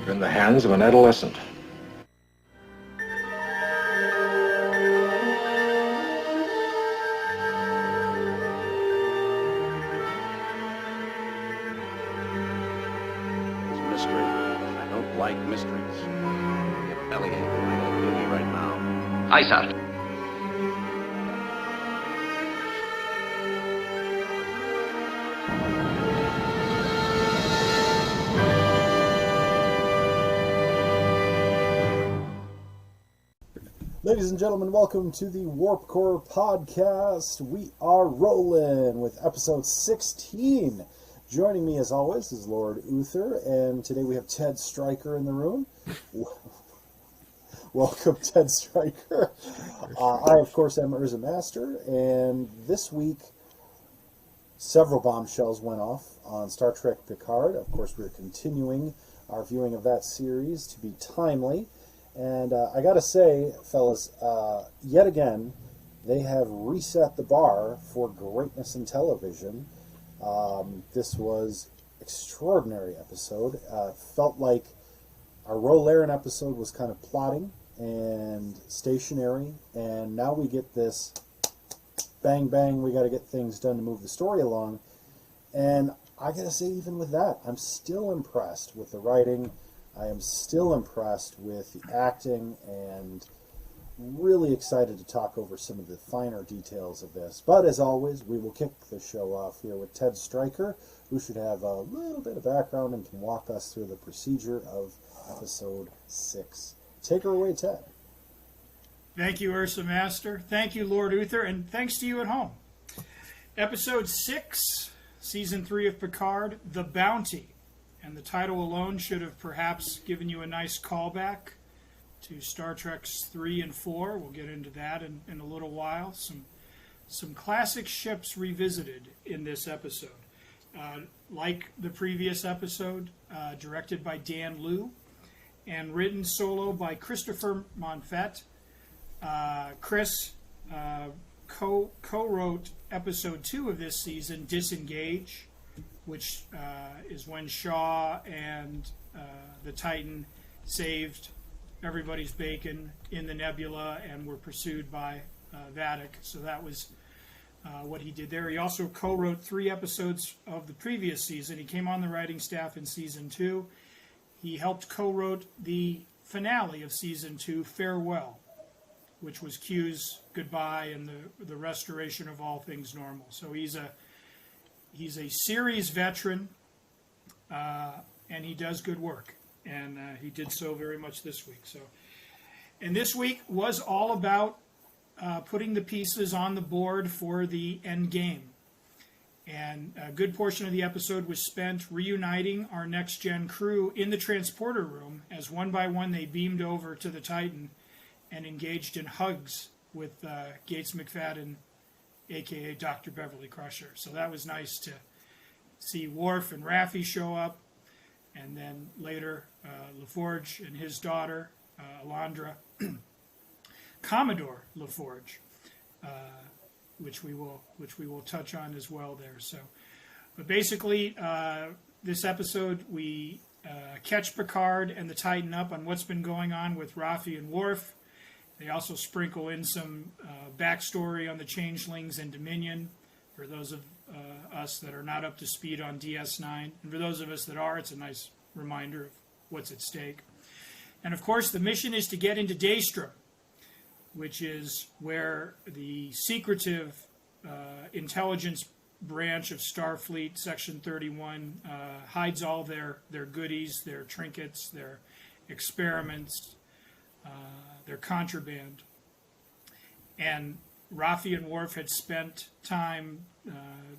You're in the hands of an adolescent. It's mystery. I don't like mysteries. Your bellyache. I gotta kill you right now. Aye, sir. Ladies and gentlemen, welcome to the Warp Core Podcast. We are rolling with episode 16. Joining me, as always, is Lord Uther, and today we have Ted Stryker in the room. Welcome, Ted Stryker. I, of course, am Urza Master, and this week, several bombshells went off on Star Trek Picard. Of course, we're continuing our viewing of that series to be timely. And I got to say, fellas, yet again, they have reset the bar for greatness in television. This was extraordinary episode. Felt like our Rolaren episode was kind of plotting and stationary, and now we get this bang bang, we got to get things done to move the story along. And I got to say, even with that, I'm still impressed with the writing. I am still impressed with the acting and really excited to talk over some of the finer details of this. But as always, we will kick the show off here with Ted Stryker, who should have a little bit of background and can walk us through the procedure of episode 6. Take her away, Ted. Thank you, Ursa Master. Thank you, Lord Uther, and thanks to you at home. Episode 6, Season 3 of Picard, The Bounty. And the title alone should have perhaps given you a nice callback to Star Trek's 3 and 4. We'll get into that in a little while. Some classic ships revisited in this episode. Like the previous episode, directed by Dan Liu and written solo by Christopher Monfett. Chris co-wrote episode 2 of this season, Disengage, which is when Shaw and the Titan saved everybody's bacon in the nebula and were pursued by Vadic. So that was what he did there. He also co-wrote 3 episodes of the previous season. He came on the writing staff in Season 2. He helped co-wrote the finale of Season 2, Farewell, which was Q's goodbye and the restoration of all things normal. So he's a series veteran, and he does good work, and he did so very much this week. And this week was all about putting the pieces on the board for the end game. And a good portion of the episode was spent reuniting our next-gen crew in the transporter room as one by one they beamed over to the Titan and engaged in hugs with Gates McFadden, a.k.a. Dr. Beverly Crusher. So that was nice to see Worf and Raffi show up, and then later LaForge and his daughter, Alondra, Commodore LaForge, which we will touch on as well there. So, but basically, this episode we catch Picard and the Titan up on what's been going on with Raffi and Worf. They also sprinkle in some backstory on the Changelings and Dominion, for those of us that are not up to speed on DS9. And for those of us that are, it's a nice reminder of what's at stake. And of course, the mission is to get into Daystrom, which is where the secretive intelligence branch of Starfleet, Section 31, hides all their goodies, their trinkets, their experiments, their contraband. And Raffi and Worf had spent time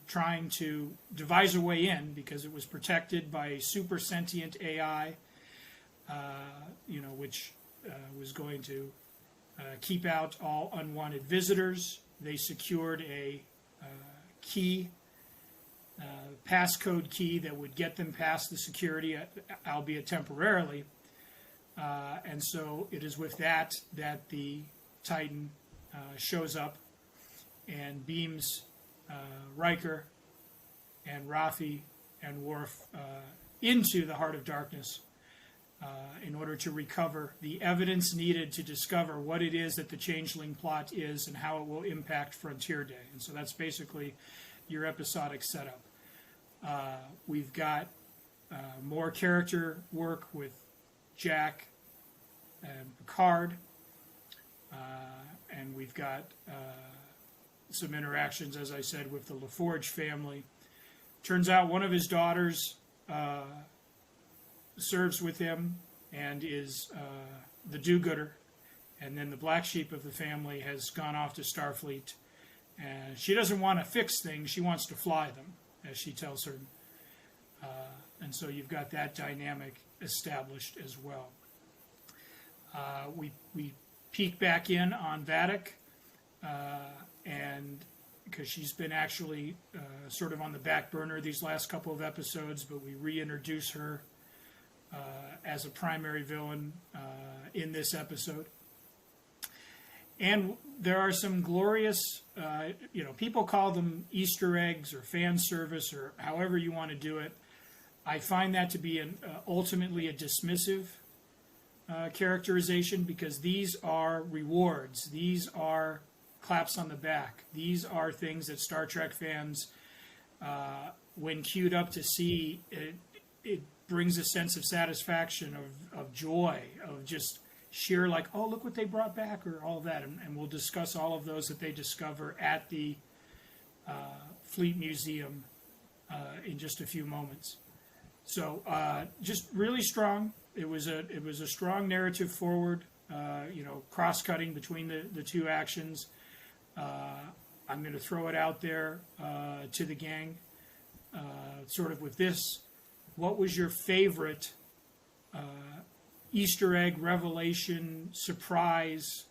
trying to devise a way in because it was protected by a super sentient AI, which was going to keep out all unwanted visitors. They secured a key, passcode key that would get them past the security, albeit temporarily. And so it is with that the Titan shows up and beams Riker and Raffi and Worf into the Heart of Darkness in order to recover the evidence needed to discover what it is that the Changeling plot is and how it will impact Frontier Day. And so that's basically your episodic setup. We've got more character work with Jack and Picard, and we've got some interactions, as I said, with the LaForge family. Turns out one of his daughters serves with him and is the do-gooder, and then the black sheep of the family has gone off to Starfleet, and she doesn't want to fix things, she wants to fly them, as she tells her. And so you've got that dynamic established as well. We peek back in on Vadic, and because she's been actually sort of on the back burner these last couple of episodes, but we reintroduce her as a primary villain in this episode. And there are some glorious, people call them Easter eggs or fan service or however you want to do it. I find that to be ultimately a dismissive characterization, because these are rewards. These are claps on the back. These are things that Star Trek fans, when queued up to see, it brings a sense of satisfaction, of joy, of just sheer like, oh, look what they brought back, or all of that. And we'll discuss all of those that they discover at the Fleet Museum in just a few moments. So just really strong. It was a strong narrative forward, cross-cutting between the two actions. I'm going to throw it out there to the gang, sort of with this. What was your favorite Easter egg, revelation, surprise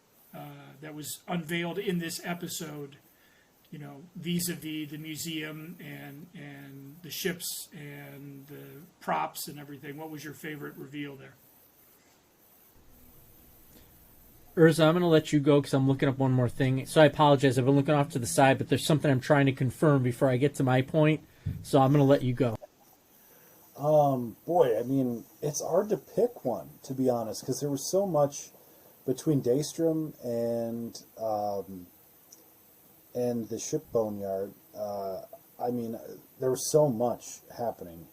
that was unveiled in this episode, vis-a-vis the museum and the ships and the props and everything? What was your favorite reveal there? Urza, I'm going to let you go because I'm looking up one more thing. So I apologize. I've been looking off to the side, but there's something I'm trying to confirm before I get to my point. So I'm going to let you go. Boy, I mean, it's hard to pick one, to be honest, because there was so much between Daystrom and the ship boneyard. There was so much happening.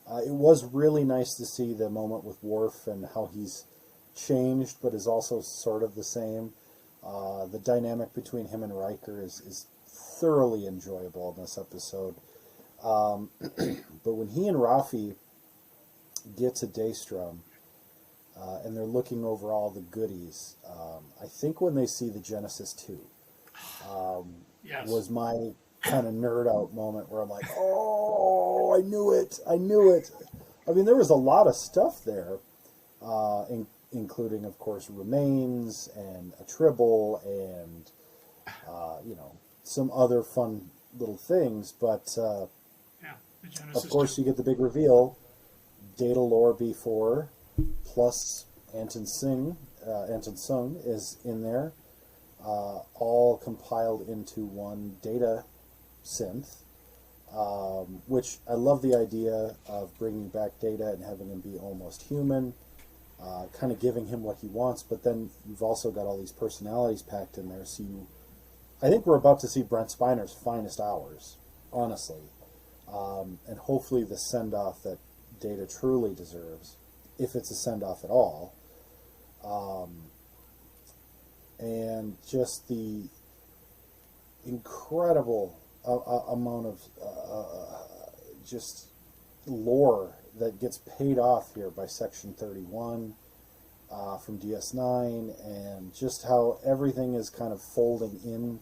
It was really nice to see the moment with Worf and how he's changed, but is also sort of the same. The dynamic between him and Riker is thoroughly enjoyable in this episode. But when he and Rafi get to Daystrom, and they're looking over all the goodies, I think when they see the Genesis 2, Yes. was my kind of nerd out moment where I'm like, oh, I knew it. I mean, there was a lot of stuff there, including, of course, remains and a tribble and, some other fun little things. But, The Genesis of course, 2. you get the big reveal. Data Lore B4 plus Anton Sung is in there. All compiled into one data synth, which I love the idea of bringing back Data and having him be almost human, kind of giving him what he wants, but then you've also got all these personalities packed in there, so I think we're about to see Brent Spiner's finest hours, honestly, and hopefully the send-off that Data truly deserves, if it's a send-off at all. And just the incredible amount of just lore that gets paid off here by Section 31 from DS9, and just how everything is kind of folding in,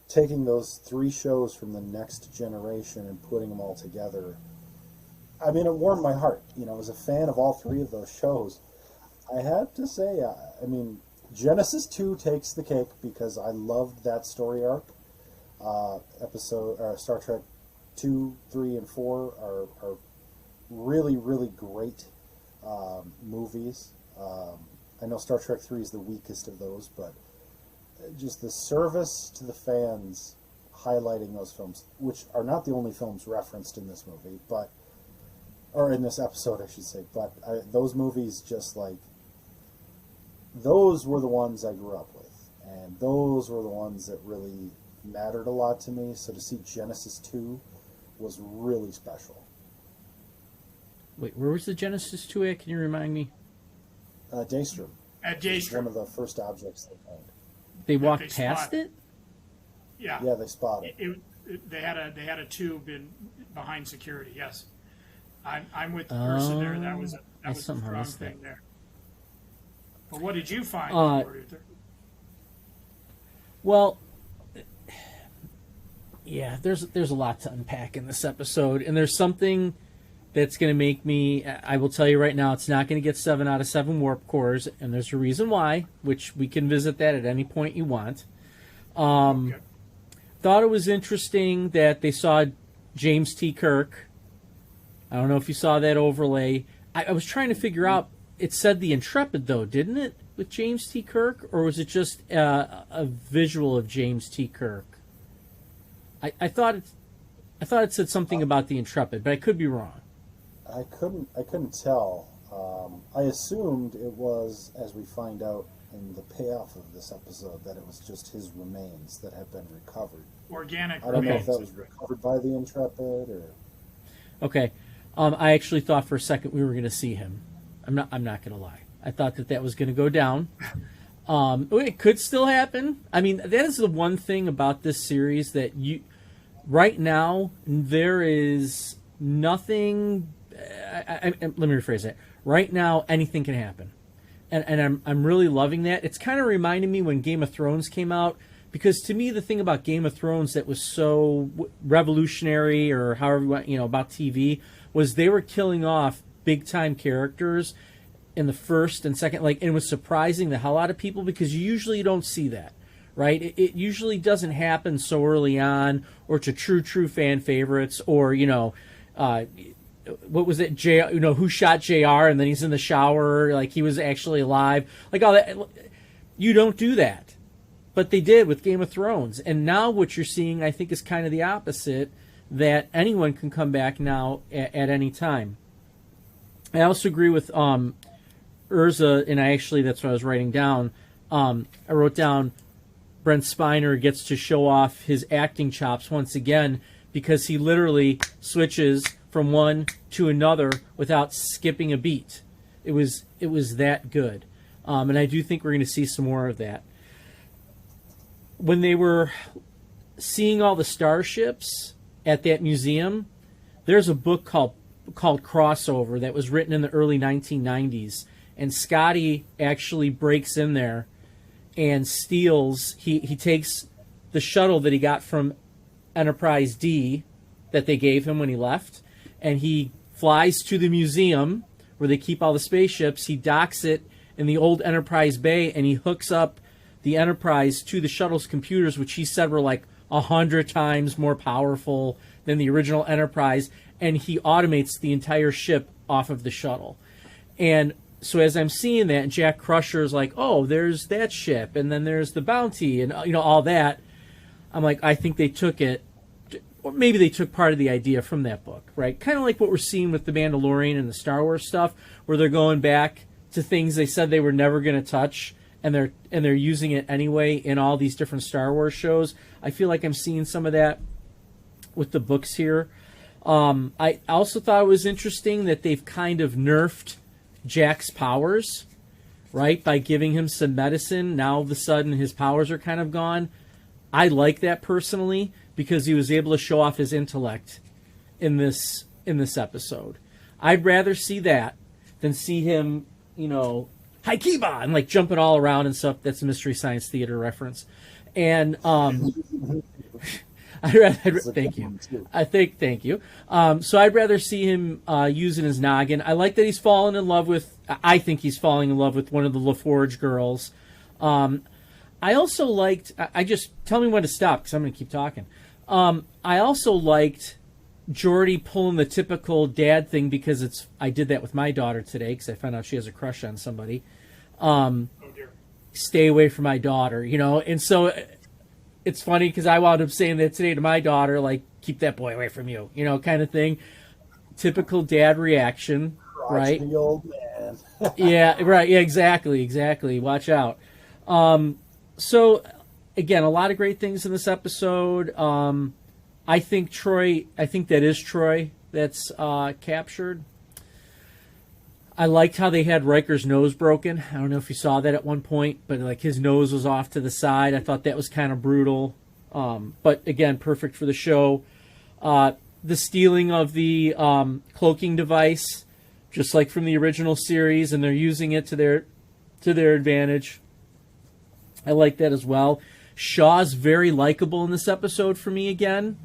taking those 3 shows from the next generation and putting them all together. I mean, it warmed my heart. As a fan of all 3 of those shows, I have to say, Genesis 2 takes the cake because I loved that story arc. Star Trek 2, 3, and 4 are really, really great movies. I know Star Trek 3 is the weakest of those, but just the service to the fans highlighting those films, which are not the only films referenced in this movie, but or in this episode, I should say. But those movies, just like, those were the ones I grew up with, and those were the ones that really mattered a lot to me. So to see Genesis 2 was really special. Wait, where was the Genesis 2 at? Can you remind me? Daystrom. At One Daystrom. of the first objects they found. They walked they past spotted. it? Yeah. Yeah, they spotted. They had a tube in behind security. Yes, I'm with the person there. That was a somehow strong missed that. thing there. But what did you find, Uther? Well, yeah, there's a lot to unpack in this episode, and there's something that's going to make me. I will tell you right now, it's not going to get 7 out of 7 warp cores, and there's a reason why, which we can visit that at any point you want. Okay. Thought it was interesting that they saw James T. Kirk. I don't know if you saw that overlay. I was trying to figure out. It said the Intrepid, though, didn't it, with James T. Kirk? Or was it just a visual of James T. Kirk? I thought it said something about the Intrepid, but I could be wrong. I couldn't tell. I assumed it was, as we find out in the payoff of this episode, that it was just his remains that have been recovered. Organic I don't know if remains. that was recovered by the Intrepid or. Okay, I actually thought for a second we were going to see him. I'm not going to lie. I thought that was going to go down. It could still happen. I mean, that is the one thing about this series that right now there is nothing. Let me rephrase that. Right now, anything can happen, and I'm really loving that. It's kind of reminding me when Game of Thrones came out, because to me the thing about Game of Thrones that was so revolutionary, or however you want, about TV, was they were killing off big time characters in the first and second, and it was surprising the hell out of people, because you usually don't see that, right? It usually doesn't happen so early on, or to true fan favorites, or what was it, who shot JR, and then he's in the shower like he was actually alive, like all that. You don't do that, but they did with Game of Thrones. And now what you're seeing, I think, is kind of the opposite, that anyone can come back now at any time. I also agree with Urza, and that's what I was writing down. I wrote down Brent Spiner gets to show off his acting chops once again, because he literally switches from one to another without skipping a beat. It was that good. And I do think we're going to see some more of that. When they were seeing all the starships at that museum, there's a book called Crossover that was written in the early 1990s, and Scotty actually breaks in there and steals. He takes the shuttle that he got from Enterprise D that they gave him when he left, and he flies to the museum where they keep all the spaceships. He docks it in the old Enterprise Bay, and he hooks up the Enterprise to the shuttle's computers, which he said were like 100 times more powerful than the original Enterprise, and he automates the entire ship off of the shuttle. And so as I'm seeing that, Jack Crusher's like, oh, there's that ship, and then there's the Bounty, and all that. I'm like, I think they took it, or maybe they took part of the idea from that book, right? Kind of like what we're seeing with the Mandalorian and the Star Wars stuff, where they're going back to things they said they were never going to touch, and they're using it anyway in all these different Star Wars shows. I feel like I'm seeing some of that with the books here. I also thought it was interesting that they've kind of nerfed Jack's powers, right? By giving him some medicine. Now all of a sudden his powers are kind of gone. I like that personally, because he was able to show off his intellect in this episode. I'd rather see that than see him, Haikiba, and like jumping all around and stuff. That's a Mystery Science Theater reference. And thank you. Thank you. So I'd rather see him using his noggin. I like that he's fallen in love with. I think he's falling in love with one of the LaForge girls. I also liked. I just tell me when to stop, because I'm going to keep talking. I also liked Geordi pulling the typical dad thing, because I did that with my daughter today, because I found out she has a crush on somebody. Oh dear. Stay away from my daughter, and so it's funny because I wound up saying that today to my daughter, like, keep that boy away from you, kind of thing. typical dad reaction, right? The old man. Yeah, right. Yeah, exactly. Watch out. So, again, a lot of great things in this episode. I think that is Troy that's captured. I liked how they had Riker's nose broken. I don't know if you saw that at one point, but like his nose was off to the side. I thought that was kind of brutal. But again, perfect for the show. The stealing of the cloaking device, just like from the original series, and they're using it to their advantage. I like that as well. Shaw's very likable in this episode for me again.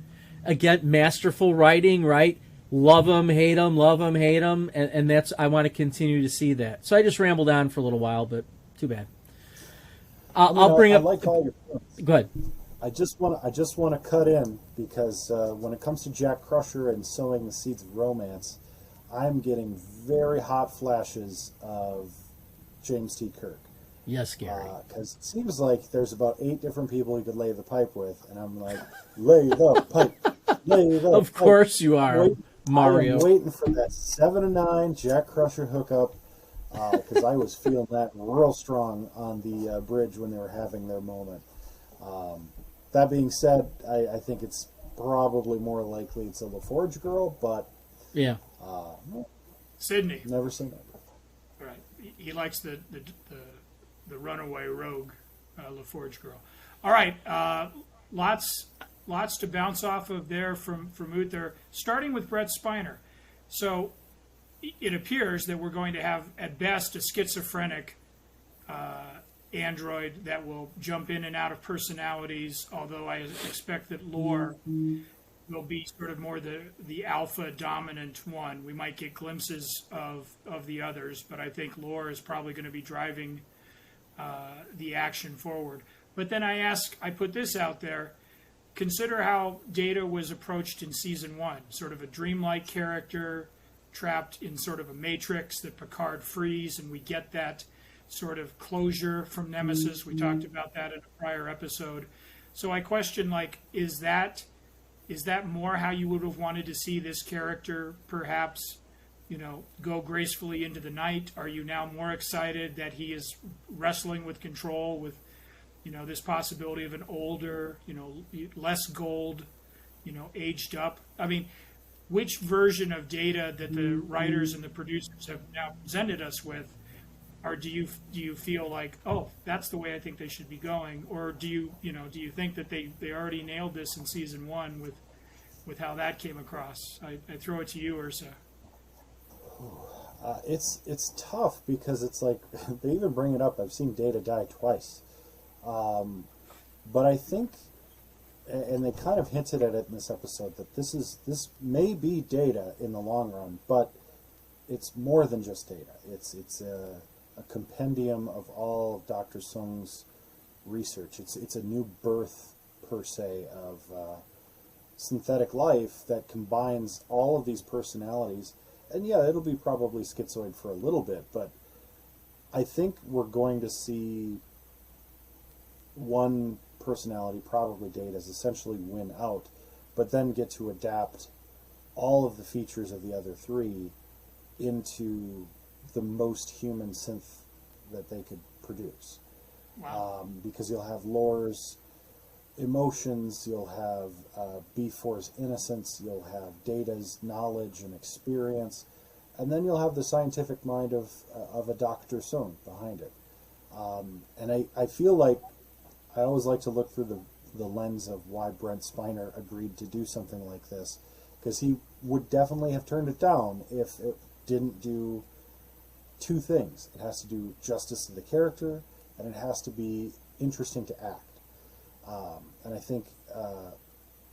Again, masterful writing, right? Love him, hate him, love him, hate him, and that's I want to continue to see that. So I just rambled on for a little while, but too bad. I'll bring up. I like all your points. Go ahead. I just want to cut in because when it comes to Jack Crusher and sowing the seeds of romance, I'm getting very hot flashes of James T. Kirk. Yes, Gary. Because it seems like there's about 8 different people he could lay the pipe with, and I'm like, lay the pipe, lay the Of pipe. course you are, Mario. I am waiting for that 7 and 9 Jack Crusher hookup because I was feeling that real strong on the bridge when they were having their moment. That being said, I think it's probably more likely it's a LaForge girl, but Yeah. Sydney. never seen it. Right. He likes the runaway rogue LaForge girl. All right. Lots to bounce off of there from Uther, starting with Brett Spiner. So it appears that we're going to have, at best, a schizophrenic android that will jump in and out of personalities, although I expect that Lore will be sort of more the alpha dominant one. We might get glimpses of the others, but I think Lore is probably going to be driving the action forward. But then I put this out there. Consider how Data was approached in season 1, sort of a dreamlike character trapped in sort of a matrix that Picard frees, and we get that sort of closure from Nemesis. We talked about that in a prior episode. So I question, like, is that more how you would have wanted to see this character perhaps, go gracefully into the night? Are you now more excited that he is wrestling with control with, this possibility of an older, less gold, aged up? I mean, which version of Data that the writers and the producers have now presented us with, or do you feel like, oh, that's the way I think they should be going, or do you think that they already nailed this in season 1 with how that came across? I throw it to you, Ursa. It's tough because it's like they even bring it up. I've seen Data die twice, but I think, and they kind of hinted at it in this episode, that this may be Data in the long run, but it's more than just Data. It's a compendium of all of Dr. Sung's research. It's a new birth per se of synthetic life that combines all of these personalities. And yeah, it'll be probably schizoid for a little bit, but I think we're going to see one personality, probably Data's, essentially win out, but then get to adapt all of the features of the other 3 into the most human synth that they could produce. Wow. Because you'll have Lore's emotions, you'll have B4's innocence, you'll have Data's knowledge and experience, and then you'll have the scientific mind of a Dr. Sung behind it. And I feel like I always like to look through the lens of why Brent Spiner agreed to do something like this, because he would definitely have turned it down if it didn't do 2 things. It has to do justice to the character, and it has to be interesting to act. And I think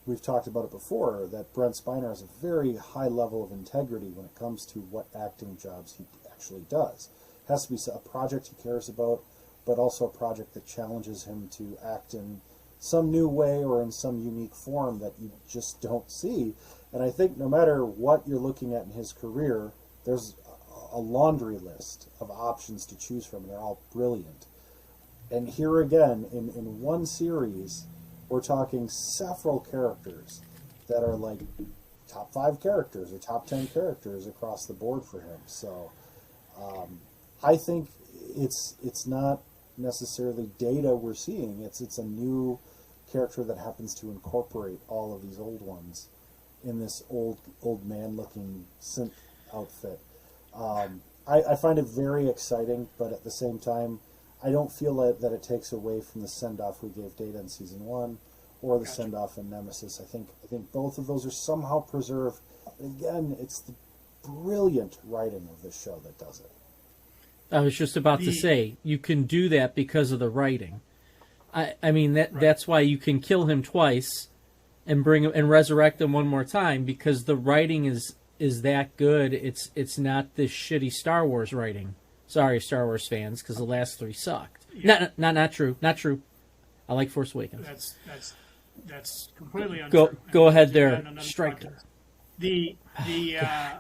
we've talked about it before, that Brent Spiner has a very high level of integrity when it comes to what acting jobs he actually does. It has to be a project he cares about, but also a project that challenges him to act in some new way or in some unique form that you just don't see. And I think no matter what you're looking at in his career, there's a laundry list of options to choose from, and they're all brilliant. And here again, in one series, we're talking several characters that are like top 5 characters or top 10 characters across the board for him. So I think it's not necessarily Data we're seeing. It's a new character that happens to incorporate all of these old ones in this old man looking synth outfit. I find it very exciting, but at the same time, I don't feel that it takes away from the send-off we gave Data in season 1 or the send-off in Nemesis. I think both of those are somehow preserved. Again, it's the brilliant writing of this show that does it. I was just about to say, you can do that because of the writing. I mean, that's why you can kill him twice and bring him and resurrect him one more time, because the writing is that good. It's not this shitty Star Wars writing. Sorry, Star Wars fans, because the last 3 sucked. Yeah. Not true. Not true. I like Force Awakens. That's completely untrue. Go ahead there, Striker. The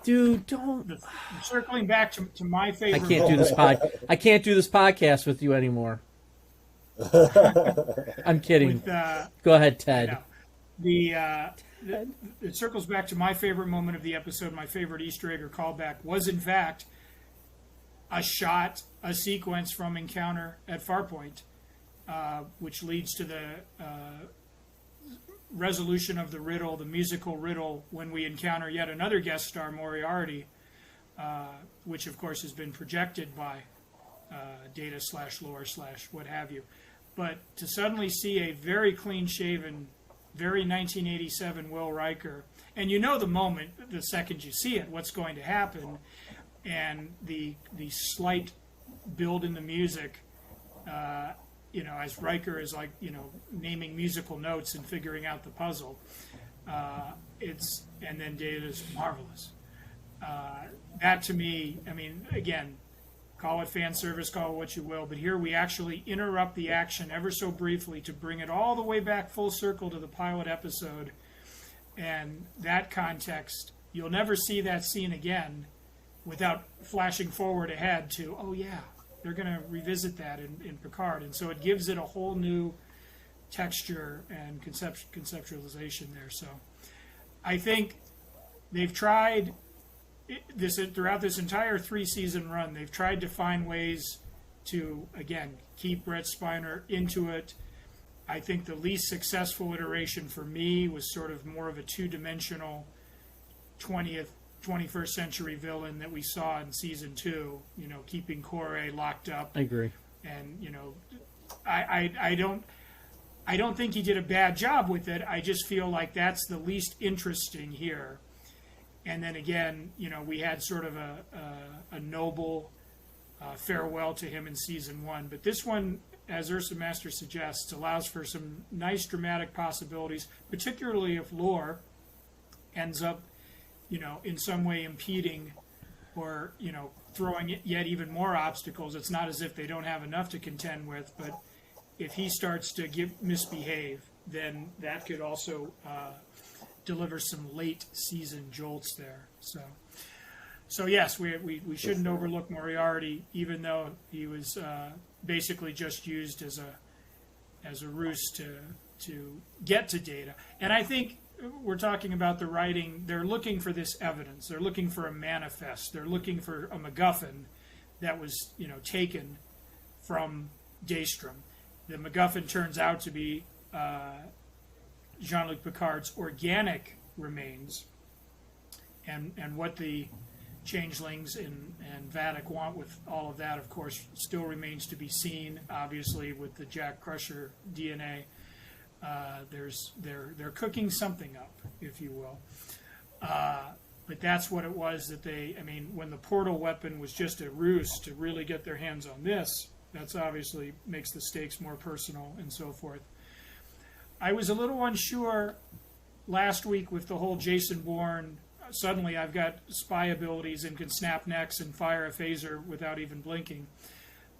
dude, don't. Circling back to my favorite. I can't do this I can't do this podcast with you anymore. I'm kidding. Go ahead, Ted. It circles back to my favorite moment of the episode. My favorite Easter egg or callback was, in fact, a sequence from Encounter at Farpoint, which leads to the resolution of the riddle, the musical riddle, when we encounter yet another guest star, Moriarty, which of course has been projected by Data / lore / what have you. But to suddenly see a very clean-shaven, very 1987 Will Riker, and you know the moment, the second you see it, what's going to happen, and the slight build in the music, as Riker is naming musical notes and figuring out the puzzle, and then Data's marvelous. That to me, I mean, again, call it fan service, call it what you will, but here we actually interrupt the action ever so briefly to bring it all the way back full circle to the pilot episode, and that context, you'll never see that scene again without flashing forward ahead to, oh yeah, they're going to revisit that in Picard. And so it gives it a whole new texture and conceptualization there. So I think they've tried this throughout this entire 3-season run. They've tried to find ways to, again, keep Brett Spiner into it. I think the least successful iteration for me was sort of more of a two-dimensional 21st century villain that we saw in season 2, keeping Corey locked up. I agree. And, I don't think he did a bad job with it. I just feel like that's the least interesting here. And then again, we had sort of a noble farewell to him in season 1. But this one, as Ursa Master suggests, allows for some nice dramatic possibilities, particularly if lore ends up in some way impeding or, throwing yet even more obstacles. It's not as if they don't have enough to contend with, but if he starts to misbehave, then that could also deliver some late season jolts there. So yes, we shouldn't overlook Moriarty, even though he was basically just used as a ruse to get to Data. And I think we're talking about the writing. They're looking for this evidence. They're looking for a manifest. They're looking for a MacGuffin that was, taken from Daystrom. The MacGuffin turns out to be Jean-Luc Picard's organic remains, and what the changelings and Vadic want with all of that, of course, still remains to be seen. Obviously, with the Jack Crusher DNA. They're cooking something up, if you will. But that's what it was that when the portal weapon was just a ruse to really get their hands on this, that's obviously makes the stakes more personal and so forth. I was a little unsure last week with the whole Jason Bourne. Suddenly I've got spy abilities and can snap necks and fire a phaser without even blinking.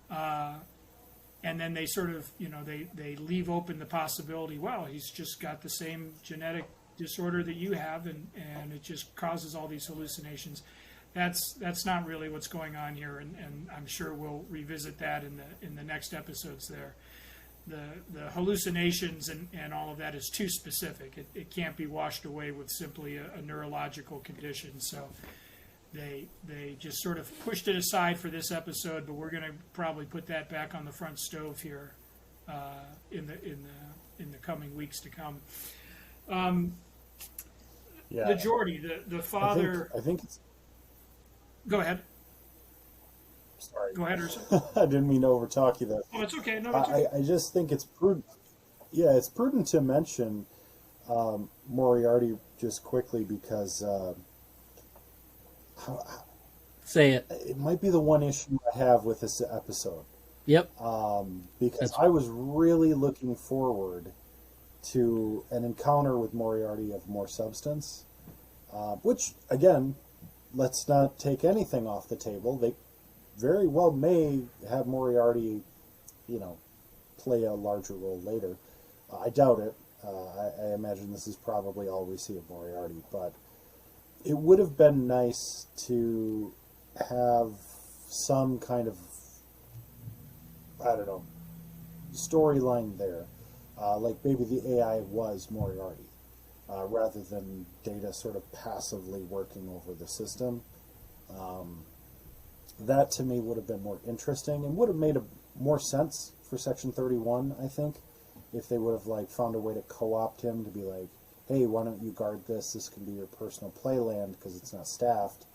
And then they sort of, they leave open the possibility, well, he's just got the same genetic disorder that you have, and it just causes all these hallucinations. That's not really what's going on here, and I'm sure we'll revisit that in the next episodes there. the hallucinations and all of that is too specific. It can't be washed away with simply a neurological condition. So they just sort of pushed it aside for this episode, but we're going to probably put that back on the front stove here in the coming weeks to come. The Geordie, the father. I think it's. Go ahead. Sorry. Go ahead, Ursa. I didn't mean to overtalk you there. Oh, it's okay. No, it's okay. I just think it's prudent. Yeah, it's prudent to mention Moriarty just quickly because Say it. it might be the one issue I have with this episode. Yep. Because I was really looking forward to an encounter with Moriarty of more substance, which, again, let's not take anything off the table. They very well may have Moriarty, play a larger role later. I doubt it. I imagine this is probably all we see of Moriarty, but it would have been nice to have some kind of, I don't know, storyline there. Like maybe the AI was Moriarty, rather than Data sort of passively working over the system. That to me would have been more interesting and would have made more sense for Section 31, I think, if they would have found a way to co-opt him to be like, hey, why don't you guard this? This can be your personal playland because it's not staffed.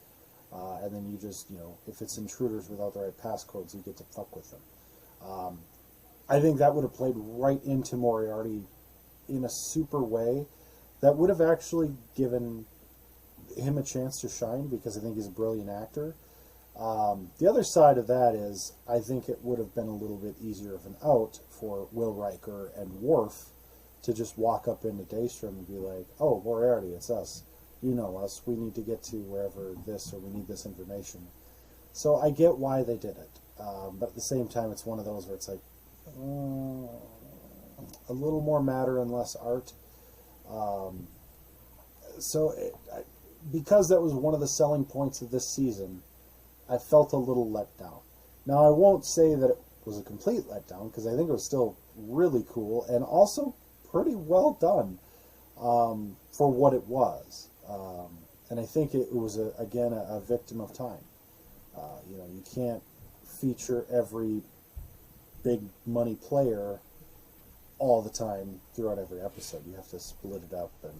And then you just, if it's intruders without the right passcodes, you get to fuck with them. I think that would have played right into Moriarty in a super way that would have actually given him a chance to shine because I think he's a brilliant actor. The other side of that is I think it would have been a little bit easier of an out for Will Riker and Worf to just walk up into Daystrom and be like, oh, Moriarty, it's us. You know us. We need to get to wherever this or we need this information. So I get why they did it. But at the same time, it's one of those where it's like, a little more matter and less art. Because that was one of the selling points of this season, I felt a little let down. Now, I won't say that it was a complete letdown, because I think it was still really cool, and also pretty well done for what it was. And I think it was, again, a victim of time. You can't feature every big money player all the time throughout every episode. You have to split it up and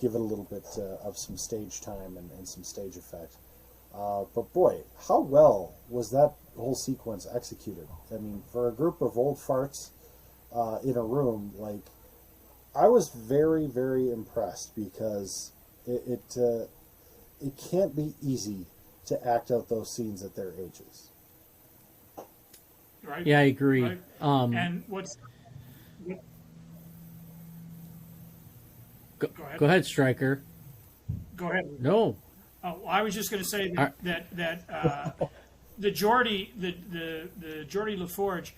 give it a little bit of some stage time and some stage effect. But boy, how well was that whole sequence executed? I mean, for a group of old farts in a room, I was very, very impressed because it can't be easy to act out those scenes at their ages. Right. Yeah, I agree. Right. And Go ahead, Stryker. Go ahead. No. Oh, I was just going to say that the Geordie, the Geordie LaForge,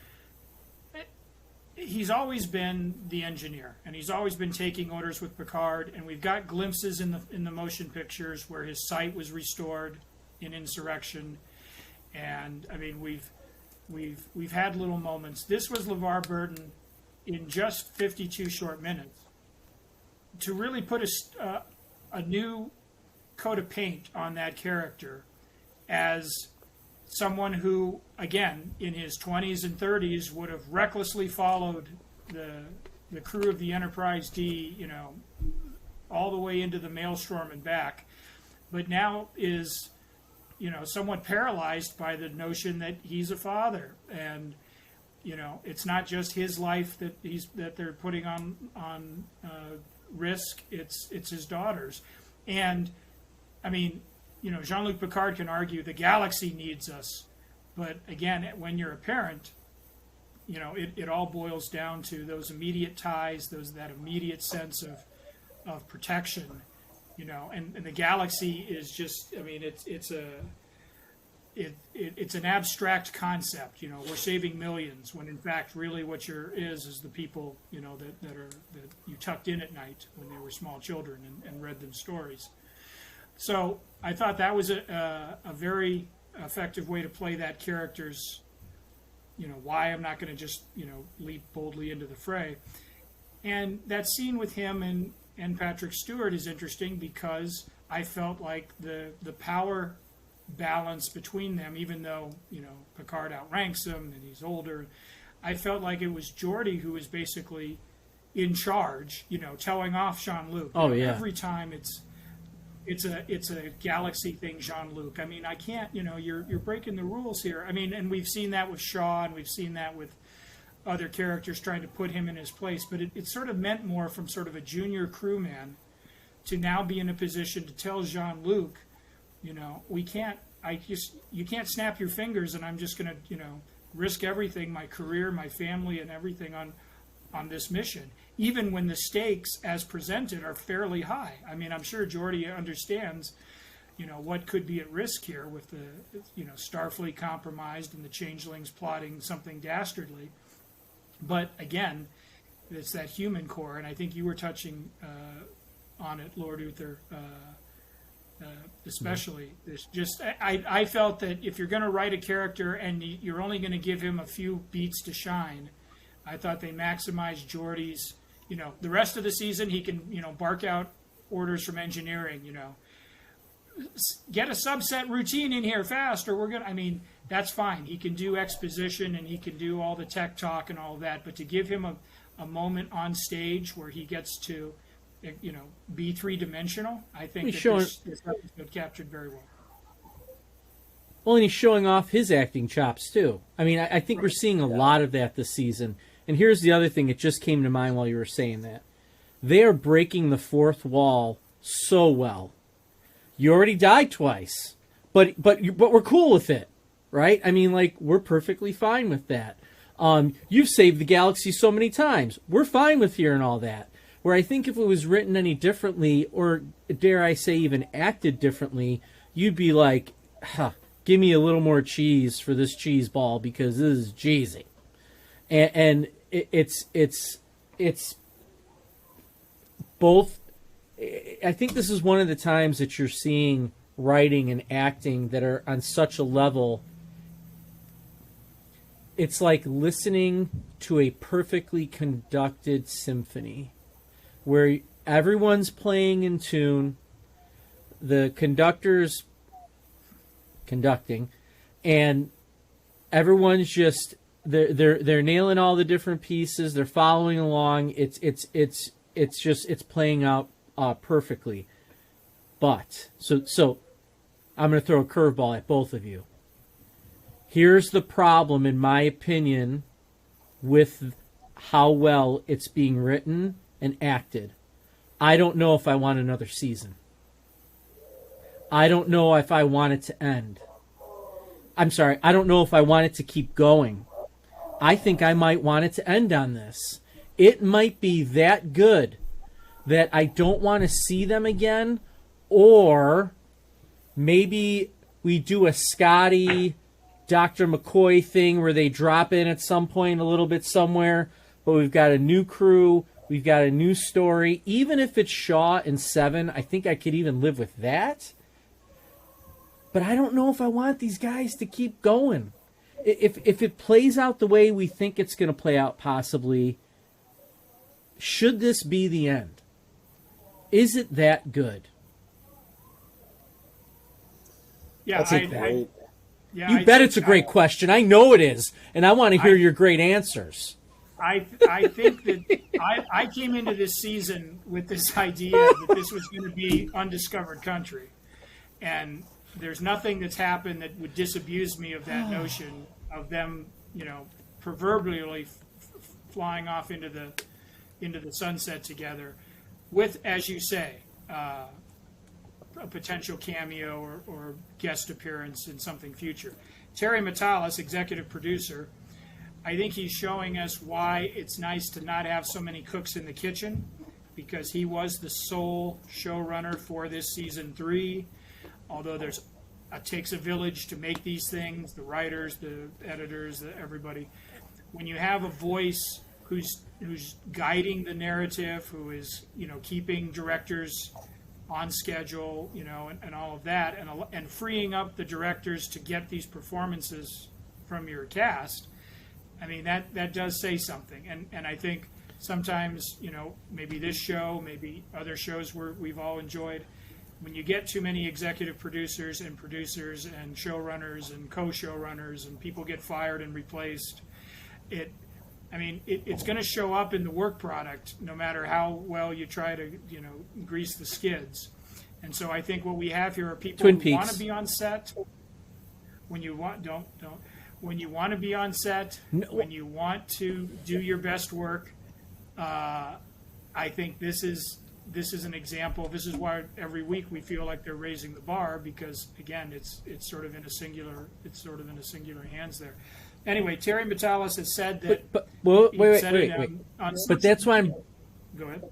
he's always been the engineer, and he's always been taking orders with Picard. And we've got glimpses in the motion pictures where his sight was restored in Insurrection, and I mean we've had little moments. This was LeVar Burton in just 52 short minutes to really put a new coat of paint on that character as someone who, again, in his 20s and 30s would have recklessly followed the crew of the Enterprise D, all the way into the Maelstrom and back, but now is, somewhat paralyzed by the notion that he's a father, and it's not just his life that they're putting on risk. It's his daughter's, and I mean, Jean-Luc Picard can argue the galaxy needs us, but again, when you're a parent, it all boils down to those immediate ties, that immediate sense of protection, and the galaxy is just, I mean, it's an abstract concept. We're saving millions, when in fact, really, what is the people, that you tucked in at night when they were small children and read them stories. So I thought that was a very effective way to play that character's why I'm not going to just, leap boldly into the fray. And that scene with him and Patrick Stewart is interesting because I felt like the power balance between them, even though, Picard outranks him and he's older, I felt like it was Geordi who was basically in charge, telling off Jean-Luc. Oh, yeah. Every time it's a galaxy thing, Jean-Luc. I mean, I can't, you're breaking the rules here. I mean, and we've seen that with Shaw, and we've seen that with other characters trying to put him in his place, but it sort of meant more from sort of a junior crewman to now be in a position to tell Jean-Luc, you can't snap your fingers, and I'm just going to, risk everything, my career, my family, and everything on this mission, even when the stakes as presented are fairly high. I mean, I'm sure Geordi understands, what could be at risk here with the, Starfleet compromised and the changelings plotting something dastardly. But again, it's that human core, and I think you were touching on it, Lord Uther, especially. There's just I felt that if you're going to write a character and you're only going to give him a few beats to shine, I thought they maximized Geordi's. The rest of the season he can bark out orders from engineering. Get a subset routine in here fast, or we're gonna. I mean, that's fine. He can do exposition and he can do all the tech talk and all of that. But to give him a moment on stage where he gets to, be three-dimensional, I think this episode captured very well. Well, and he's showing off his acting chops, too. I mean, I think we're seeing a lot of that this season. And here's the other thing that just came to mind while you were saying that. They are breaking the fourth wall so well. You already died twice, but we're cool with it, right? I mean, like, we're perfectly fine with that. You've saved the galaxy so many times. We're fine with hearing all that. Where I think if it was written any differently, or dare I say even acted differently, you'd be like, give me a little more cheese for this cheese ball because this is cheesy. And it's both. I think this is one of the times that you're seeing writing and acting that are on such a level. It's like listening to a perfectly conducted symphony where everyone's playing in tune, the conductor's conducting, and everyone's just they're nailing all the different pieces, they're following along. It's playing out perfectly. But so I'm going to throw a curveball at both of you. Here's the problem, in my opinion, with how well it's being written and acted. I don't know if I want another season. I don't know if I want it to end. I'm sorry, I don't know if I want it to keep going. I think I might want it to end on this. It might be that good that I don't want to see them again, or maybe we do a Scotty, Dr. McCoy thing where they drop in at some point a little bit somewhere, but we've got a new crew, we've got a new story. Even if it's Shaw and Seven, I think I could even live with that. But I don't know if I want these guys to keep going. If it plays out the way we think it's going to play out, possibly, should this be the end? Is it that good? Yeah, That's a great. You bet it's a great question. I know it is, and I want to hear your great answers. I think that I came into this season with this idea that this was going to be undiscovered country, and there's nothing that's happened that would disabuse me of that notion of them, proverbially flying off into the sunset together, with, as you say, a potential cameo or guest appearance in something future. Terry Matalas, executive producer, I think he's showing us why it's nice to not have so many cooks in the kitchen, because he was the sole showrunner for this season 3. Although it takes a village to make these things, the writers, the editors, everybody. When you have a voice who's guiding the narrative, who is keeping directors on schedule, and all of that, and freeing up the directors to get these performances from your cast, I mean, that does say something. And I think sometimes, maybe this show, maybe other shows we've all enjoyed, when you get too many executive producers and showrunners and co-showrunners and people get fired and replaced, it's going to show up in the work product no matter how well you try to, grease the skids. And so I think what we have here are people who want to be on set. When you want, when you want to be on set, when you want to do your best work, I think this is an example. This is why every week we feel like they're raising the bar, because again, it's sort of in a singular hands there. Anyway, Terry Metalis has said that. Wait. But that's why I'm. Go ahead.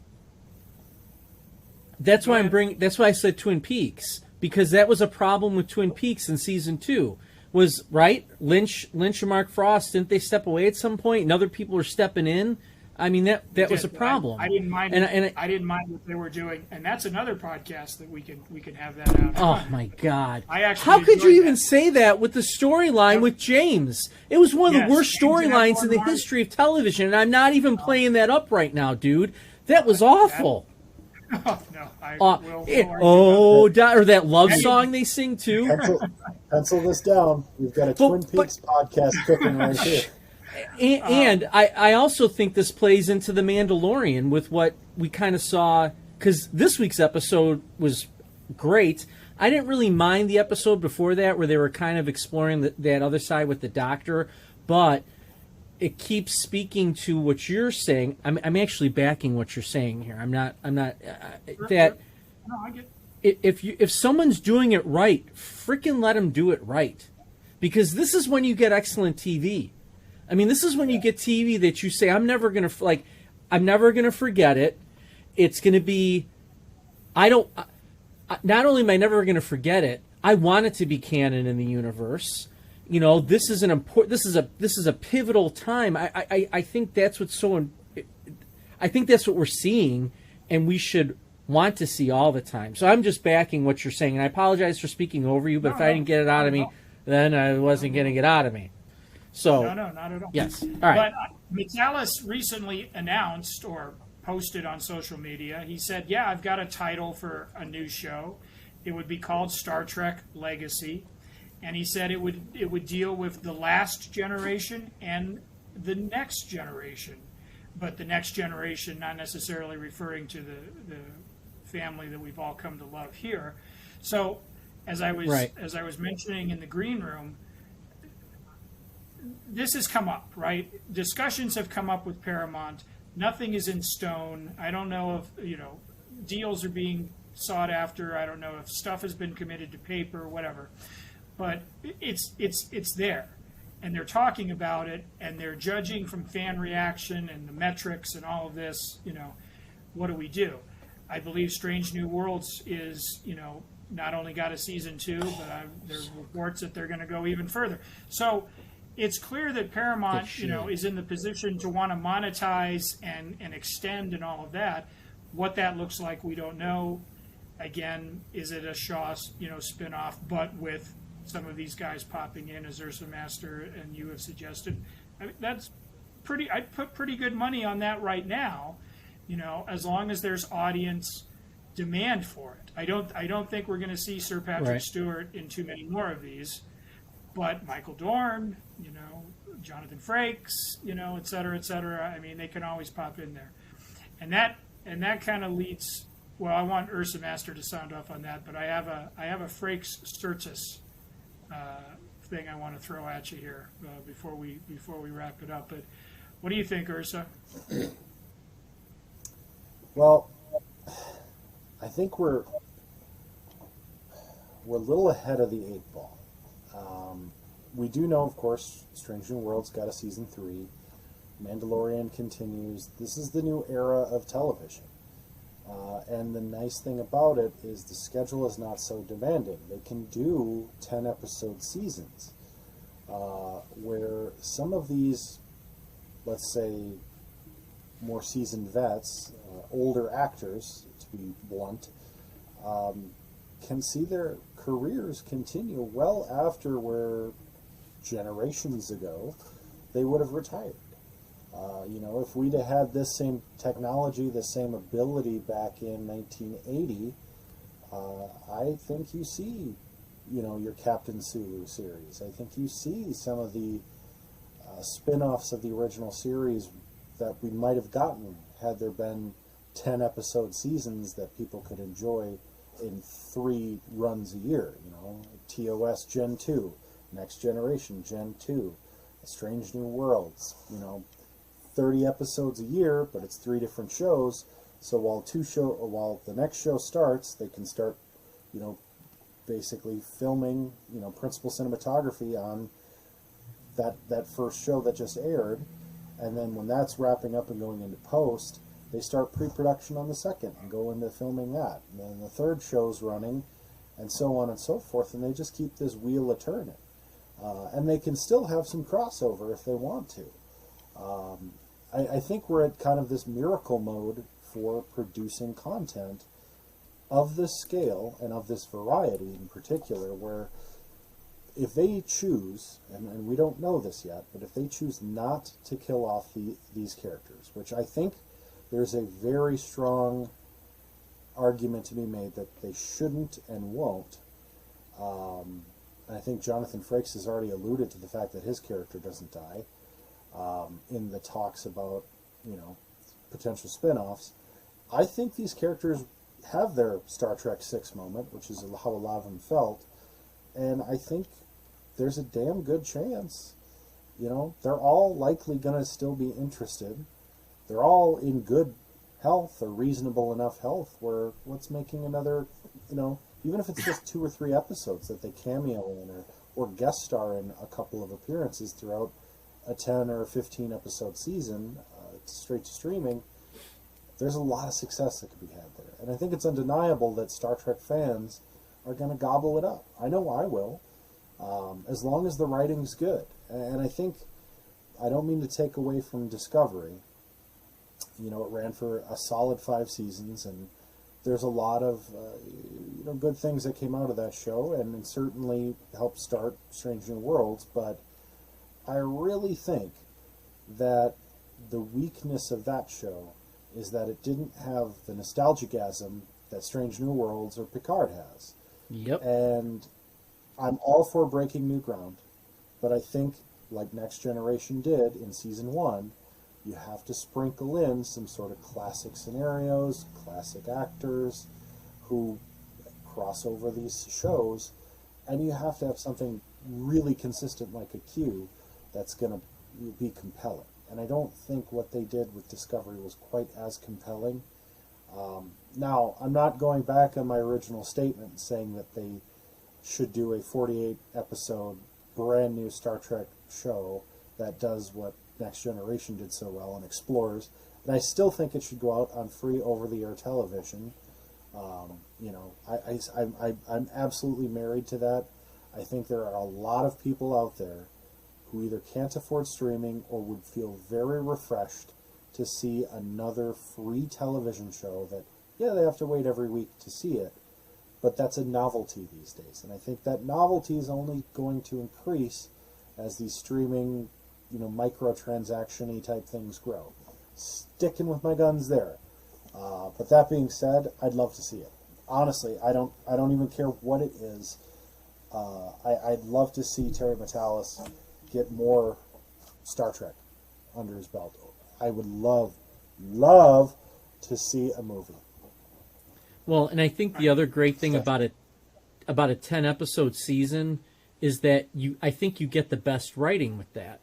That's why I said Twin Peaks, because that was a problem with Twin Peaks in season 2. Was right? Lynch and Mark Frost, didn't they step away at some point, and other people were stepping in? I mean, that was a problem. I didn't mind. I didn't mind what they were doing, and that's another podcast that we can have that out. Oh my God! How could you even say that with the storyline with James? It was one of the worst storylines in the history of television, and I'm not even playing that up right now, dude. That was awful. Oh no! Or that love song they sing too. Pencil this down. We've got a Twin Peaks podcast cooking right here. And I also think this plays into The Mandalorian with what we kind of saw, because this week's episode was great. I didn't really mind the episode before that where they were kind of exploring that other side with the Doctor, but it keeps speaking to what you're saying. I'm actually backing what you're saying here. I'm not. That no, I get. If someone's doing it right, freaking let them do it right, because this is when you get excellent TV. I mean, this is when you get TV that you say, I'm never gonna forget it. It's gonna be. Not only am I never gonna forget it, I want it to be canon in the universe. This is This is a pivotal time. I think that's what's so. I think that's what we're seeing, and we should want to see all the time. So I'm just backing what you're saying, and I apologize for speaking over you. But if I didn't get it out of me, then I wasn't getting it out of me. So no, not at all. Yes, all right. But Metalis recently announced or posted on social media. He said, "Yeah, I've got a title for a new show. It would be called Star Trek Legacy." And he said it would deal with the last generation and the next generation, but the next generation not necessarily referring to the family that we've all come to love here. So, as I was mentioning in the green room, this has come up, right? Discussions have come up with Paramount. Nothing is in stone. I don't know if deals are being sought after. I don't know if stuff has been committed to paper or whatever. But it's there, and they're talking about it, and they're judging from fan reaction and the metrics and all of this. What do we do? I believe Strange New Worlds is not only got a season 2, but there's reports that they're going to go even further. So it's clear that Paramount is in the position to want to monetize and extend and all of that. What that looks like, we don't know. Again, is it a Shaw spinoff, but with some of these guys popping in as Ursa Master, and you have suggested. I mean, that's pretty. I'd put pretty good money on that right now, as long as there's audience demand for it. I don't think we're going to see Sir Patrick Stewart in too many more of these, but Michael Dorn, Jonathan Frakes, et cetera, et cetera. I mean, they can always pop in there, and that kind of leads. Well, I want Ursa Master to sound off on that, but I have a Frakes Sturgis thing I want to throw at you here before we wrap it up. But what do you think, Ursa? Well, I think we're a little ahead of the 8 ball. We do know, of course, Strange New Worlds got a season 3. Mandalorian continues. This is the new era of television. And the nice thing about it is the schedule is not so demanding. They can do 10-episode seasons, where some of these, let's say, more seasoned vets, older actors, to be blunt, can see their careers continue well after where generations ago they would have retired. If we'd have had this same technology, the same ability back in 1980, I think you see, your Captain Sulu series. I think you see some of the spin-offs of the original series that we might have gotten had there been 10 episode seasons that people could enjoy in 3 runs a year. TOS Gen 2, Next Generation Gen 2, Strange New Worlds, 30 episodes a year, but it's 3 different shows. So while the next show starts, they can start, basically filming, principal cinematography on that first show that just aired, and then when that's wrapping up and going into post, they start pre-production on the second and go into filming that, and then the third show's running, and so on and so forth, and they just keep this wheel a-turning. And they can still have some crossover if they want to. I think we're at kind of this miracle mode for producing content of this scale and of this variety in particular, where if they choose, and we don't know this yet, but if they choose not to kill off these characters, which I think there's a very strong argument to be made that they shouldn't and won't. I think Jonathan Frakes has already alluded to the fact that his character doesn't die in the talks about, potential spin-offs. I think these characters have their Star Trek 6 moment, which is how a lot of them felt, and I think there's a damn good chance, they're all likely going to still be interested. They're all in good health or reasonable enough health where what's making another, even if it's just 2 or 3 episodes that they cameo in or guest star in a couple of appearances throughout a 10 or 15 episode season, straight to streaming, there's a lot of success that could be had there. And I think it's undeniable that Star Trek fans are going to gobble it up. I know I will, as long as the writing's good. And I think, I don't mean to take away from Discovery. It ran for a solid 5 seasons, and there's a lot of good things that came out of that show, and it certainly helped start Strange New Worlds, but I really think that the weakness of that show is that it didn't have the nostalgiasm that Strange New Worlds or Picard has. Yep. And I'm all for breaking new ground, but I think, like Next Generation did in Season 1, you have to sprinkle in some sort of classic scenarios, classic actors who cross over these shows, and you have to have something really consistent like a Q that's going to be compelling. And I don't think what they did with Discovery was quite as compelling. Now, I'm not going back on my original statement saying that they should do a 48-episode brand new Star Trek show that does what Next Generation did so well and explores. And I still think it should go out on free over-the-air television. I'm absolutely married to that. I think there are a lot of people out there who either can't afford streaming or would feel very refreshed to see another free television show that, they have to wait every week to see it, but that's a novelty these days. And I think that novelty is only going to increase as these streaming, microtransaction-y type things grow. Sticking with my guns there. But that being said, I'd love to see it. Honestly, I don't even care what it is. I'd love to see Terry Matalas get more Star Trek under his belt. I would love to see a movie. Well, and I think the other great thing about a 10-episode season is that I think you get the best writing with that.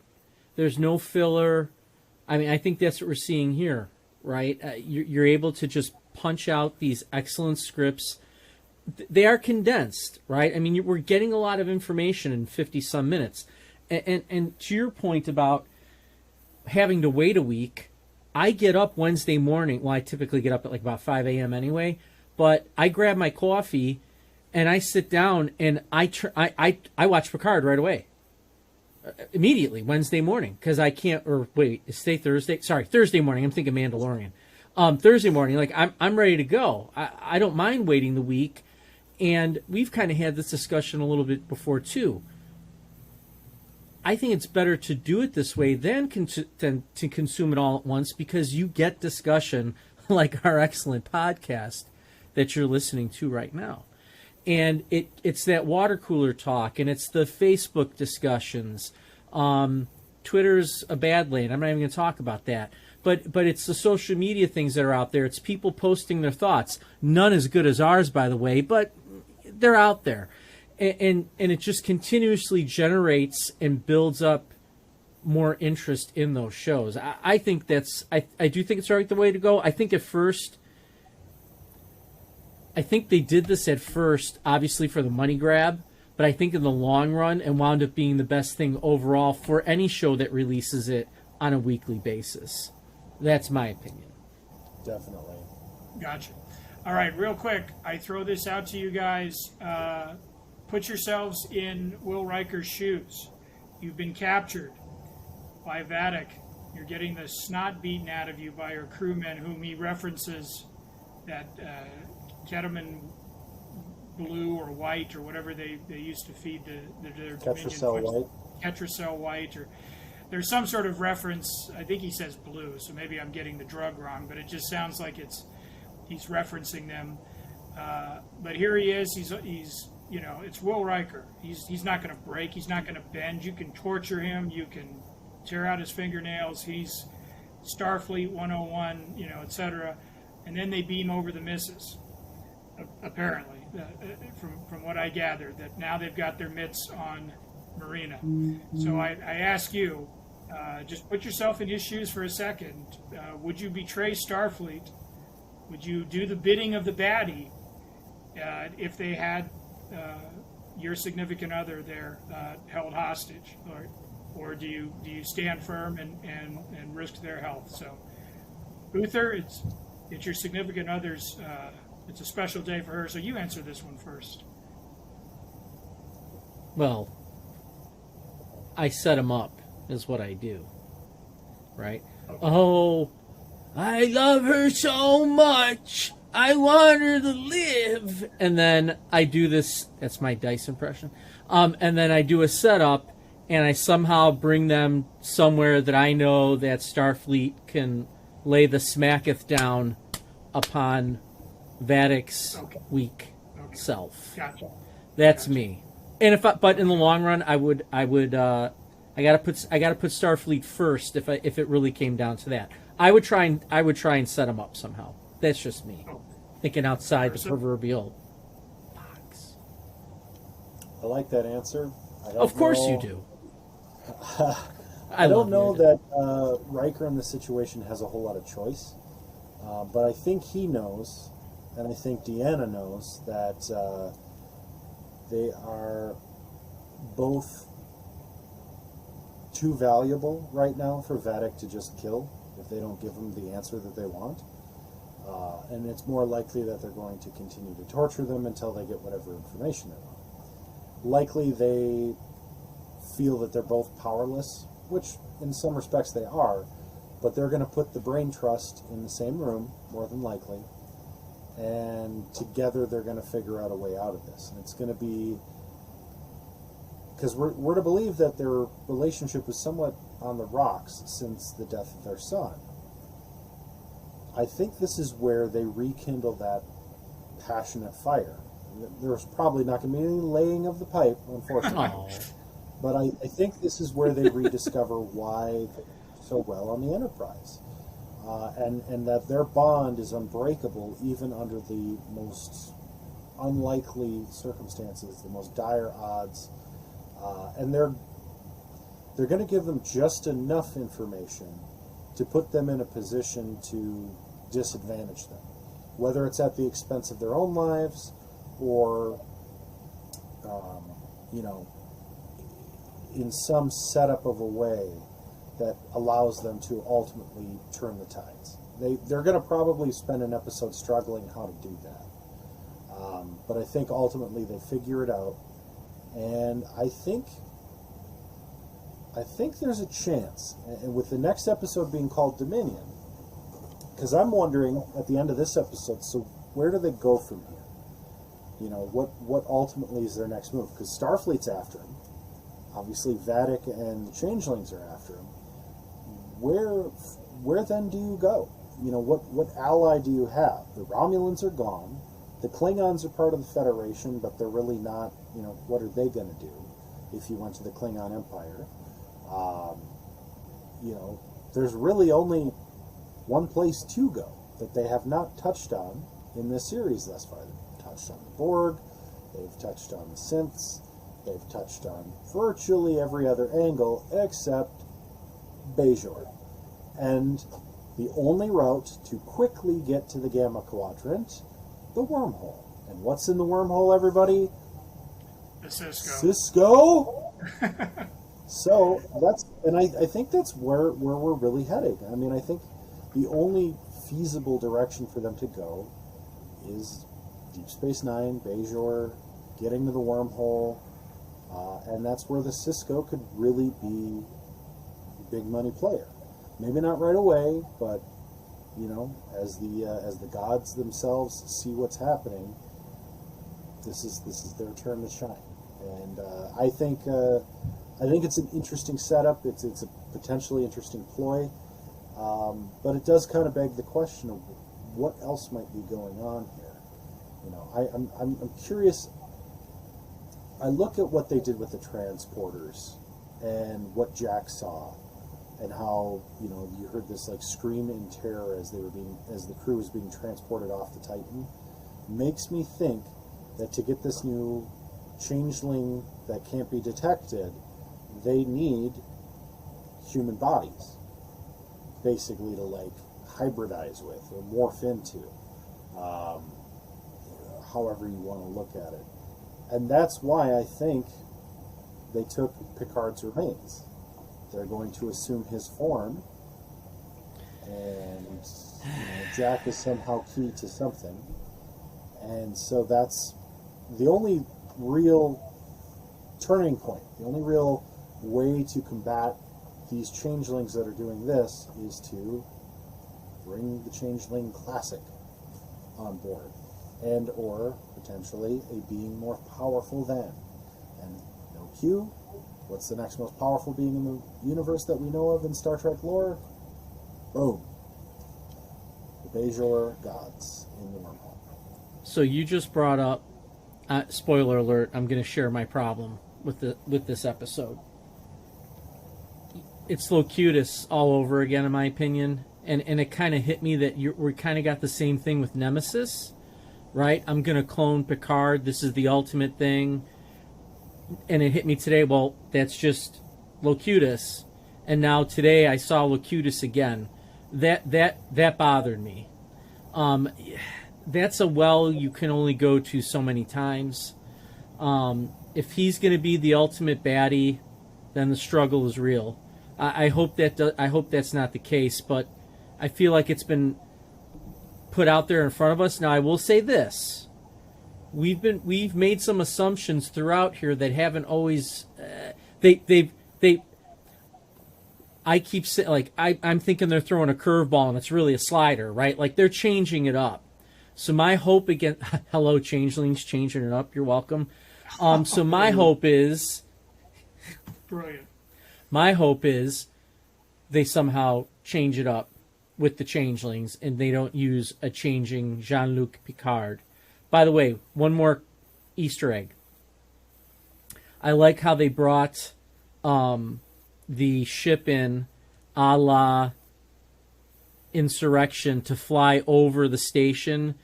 There's no filler. I mean, I think that's what we're seeing here, right? You're able to just punch out these excellent scripts. They are condensed, right? I mean, we're getting a lot of information in 50-some minutes. And to your point about having to wait a week, I get up Wednesday morning. Well, I typically get up at like about 5 a.m. anyway. But I grab my coffee and I sit down and I watch Picard right away. Immediately, Wednesday morning. Because I can't, or wait, is today Thursday? Sorry, Thursday morning. I'm thinking Mandalorian. Thursday morning, like I'm ready to go. I don't mind waiting the week. And we've kind of had this discussion a little bit before too. I think it's better to do it this way than to consume it all at once, because you get discussion like our excellent podcast that you're listening to right now. And it's that water cooler talk, and it's the Facebook discussions. Twitter's a bad lane. I'm not even going to talk about that. But it's the social media things that are out there. It's people posting their thoughts. None as good as ours, by the way, but they're out there. And it just continuously generates and builds up more interest in those shows. I think I do think it's the way to go. I think they did this at first, obviously for the money grab, but I think in the long run it wound up being the best thing overall for any show that releases it on a weekly basis. That's my opinion. Definitely. Gotcha. All right, real quick, I throw this out to you guys. Put yourselves in Will Riker's shoes. You've been captured by Vadic. You're getting the snot beaten out of you by your crewmen, whom he references that ketamine blue or white or whatever they used to feed their Ketracel white. Ketracel white, or there's some sort of reference. I think he says blue, so maybe I'm getting the drug wrong, but it just sounds like he's referencing them. But here he is. He's it's Will Riker. He's not going to break. He's not going to bend. You can torture him. You can tear out his fingernails. He's Starfleet 101, etc. And then they beam over the missus. Apparently, from what I gathered, that now they've got their mitts on Marina. So I ask you, just put yourself in his shoes for a second. Would you betray Starfleet? Would you do the bidding of the baddie if they had your significant other there held hostage, or do you stand firm and risk their health? So, Uther, it's your significant other's. It's a special day for her, so you answer this one first. Well, I set him up, is what I do, right? Okay. Oh, I love her so much. I want her to live. And then I do this. That's my dice impression. And then I do a setup, and I somehow bring them somewhere that I know that Starfleet can lay the smacketh down upon Vadic's weak self. Gotcha. That's me. And but in the long run, I gotta put Starfleet first if it really came down to that. I would try and set him up somehow. That's just me, thinking outside the proverbial box. I like that answer. Of course you do. I don't know that Riker in this situation has a whole lot of choice, but I think he knows, and I think Deanna knows that they are both too valuable right now for Vadic to just kill if they don't give him the answer that they want. And it's more likely that they're going to continue to torture them until they get whatever information they want. Likely they feel that they're both powerless, which in some respects they are, but they're going to put the brain trust in the same room, more than likely, and together they're going to figure out a way out of this. And it's going to be, because we're to believe that their relationship was somewhat on the rocks since the death of their son. I think this is where they rekindle that passionate fire. There's probably not going to be any laying of the pipe, unfortunately. Oh. But I think this is where they rediscover why they did so well on the Enterprise. And that their bond is unbreakable even under the most unlikely circumstances, the most dire odds. And they're going to give them just enough information to put them in a position to disadvantage them, whether it's at the expense of their own lives or, in some setup of a way that allows them to ultimately turn the tides. They're going to probably spend an episode struggling how to do that. But I think ultimately they figure it out. And I think there's a chance, and with the next episode being called Dominion, because I'm wondering at the end of this episode, so where do they go from here? What ultimately is their next move? Because Starfleet's after him. obviously Vatic and the Changelings are after him. Where then do you go? You know, what ally do you have? The Romulans are gone. The Klingons are part of the Federation, but they're really not. You know, what are they going to do if you went to the Klingon Empire? You know, there's really only one place to go that they have not touched on in this series thus far. They've touched on the Borg, they've touched on the synths, they've touched on virtually every other angle except Bajor. And the only route to quickly get to the Gamma Quadrant, the wormhole. And what's in the wormhole, everybody? The Cisco. Cisco? So I think that's where we're really heading. I mean, I think the only feasible direction for them to go is Deep Space Nine, Bajor, getting to the wormhole, and that's where the Cisco could really be a big money player. Maybe not right away, but you know, as the gods themselves see what's happening, this is their turn to shine. And I think it's an interesting setup. It's a potentially interesting ploy, but it does kind of beg the question of what else might be going on here. You know, I'm curious. I look at what they did with the transporters and what Jack saw, and how, you know, you heard this like scream in terror as the crew was being transported off the Titan. Makes me think that to get this new changeling that can't be detected, they need human bodies, basically, to like hybridize with or morph into, however you want to look at it. And that's why I think they took Picard's remains. They're going to assume his form, and you know, Jack is somehow key to something. And so that's the only real turning point, the only real way to combat these changelings that are doing this is to bring the Changeling Classic on board, and or potentially a being more powerful than. And no Q, what's the next most powerful being in the universe that we know of in Star Trek lore? Boom. The Bajor gods in the wormhole. So you just brought up, spoiler alert, I'm going to share my problem with this episode. It's Locutus all over again, in my opinion. And it kind of hit me that we kind of got the same thing with Nemesis, right? I'm going to clone Picard. This is the ultimate thing. And it hit me today, well, that's just Locutus. And now today I saw Locutus again. That bothered me. That's a well you can only go to so many times. If he's going to be the ultimate baddie, then the struggle is real. I hope that's not the case, but I feel like it's been put out there in front of us. Now I will say this: we've made some assumptions throughout here that haven't always. I keep saying, like, I'm thinking they're throwing a curveball and it's really a slider, right? Like they're changing it up. So my hope again, hello changelings, changing it up. You're welcome. So my hope is, Brilliant. My hope is they somehow change it up with the changelings and they don't use a changing Jean-Luc Picard. By the way, one more Easter egg. I like how they brought the ship in a la Insurrection to fly over the station,